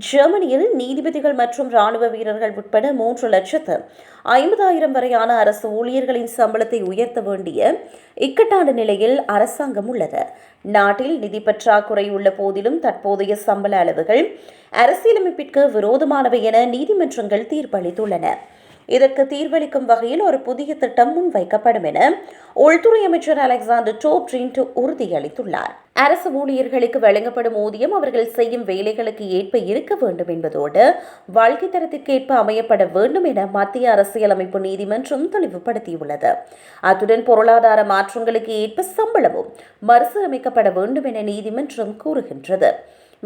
ஜெர்மனியில் நீதிபதிகள் மற்றும் ராணுவ வீரர்கள் உட்பட 3,50,000 வரையான அரசு ஊழியர்களின் சம்பளத்தை உயர்த்த வேண்டிய இக்கட்டான நிலையில் அரசாங்கம் உள்ளது. நாட்டில் நிதி பற்றாக்குறை உள்ள போதிலும் தற்போதைய சம்பள அளவுகள் அரசியலமைப்பிற்கு விரோதமானவை என நீதிமன்றங்கள் தீர்ப்பளித்துள்ளன. இதற்கு தீர்வளிக்கும் வகையில் ஒரு புதிய திட்டம் முன்வைக்கப்படும் என உள்துறை அமைச்சர் அலெக்சாண்டர் டோப்ரின்ட் உறுதியளித்துள்ளார். அரசு ஊழியர்களுக்கு வழங்கப்படும் ஊதியம் அவர்கள் செய்யும் வேலைகளுக்கு ஏற்ப இருக்க வேண்டும் என்பதோடு வாழ்க்கை தரத்திற்கு ஏற்ப அமையப்பட வேண்டும் என மத்திய அரசியலமைப்பு நீதிமன்றம் தெளிவுபடுத்தியுள்ளது. அத்துடன் பொருளாதார மாற்றங்களுக்கு ஏற்ப சம்பளமும் மறுசீரமைக்கப்பட வேண்டும் என நீதிமன்றம் கூறுகின்றது.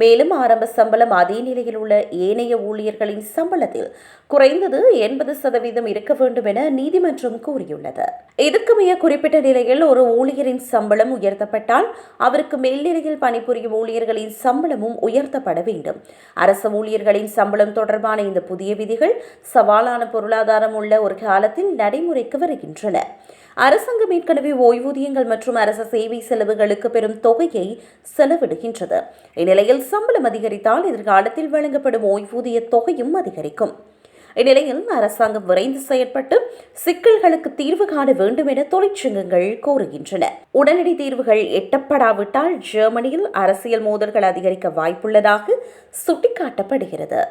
மேலும் ஆரம்ப சம்பளம் அதே நிலையில் உள்ள ஏனைய ஊழியர்களின் சம்பளத்தில் குறைந்தது 80% இருக்க வேண்டும் என நீதிமன்றம் கூறியுள்ளது. இதற்குமைய குறிப்பிட்ட நிலையில் ஒரு ஊழியரின் சம்பளம் உயர்த்தப்பட்டால் அவருக்கு மேல்நிலையில் பணிபுரியும் ஊழியர்களின் சம்பளமும் உயர்த்தப்பட வேண்டும். அரசு ஊழியர்களின் சம்பளம் தொடர்பான இந்த புதிய விதிகள் சவாலான பொருளாதாரம் உள்ள ஒரு காலத்தில் நடைமுறைக்கு வருகின்றன. அரசாங்கம் ஏற்கனவே ஓய்வூதியங்கள் மற்றும் அரசு சேவை செலவுகளுக்கு பெரும் தொகையை செலவிடுகின்றது. இந்நிலையில் சம்பளம் அதிகரித்தால் எதிர்காலத்தில் வழங்கப்படும் ஓய்வூதிய தொகையும் அதிகரிக்கும். இந்நிலையில் அரசாங்கம் விரைந்து செயற்பட்டு சிக்கல்களுக்கு தீர்வு காண வேண்டும் என தொழிற்சங்கங்கள் கோருகின்றன. உடனடி தீர்வுகள் எட்டப்படாவிட்டால் ஜெர்மனியில் அரசியல் மோதல்கள் அதிகரிக்க வாய்ப்புள்ளதாக சுட்டிக்காட்டப்படுகிறது.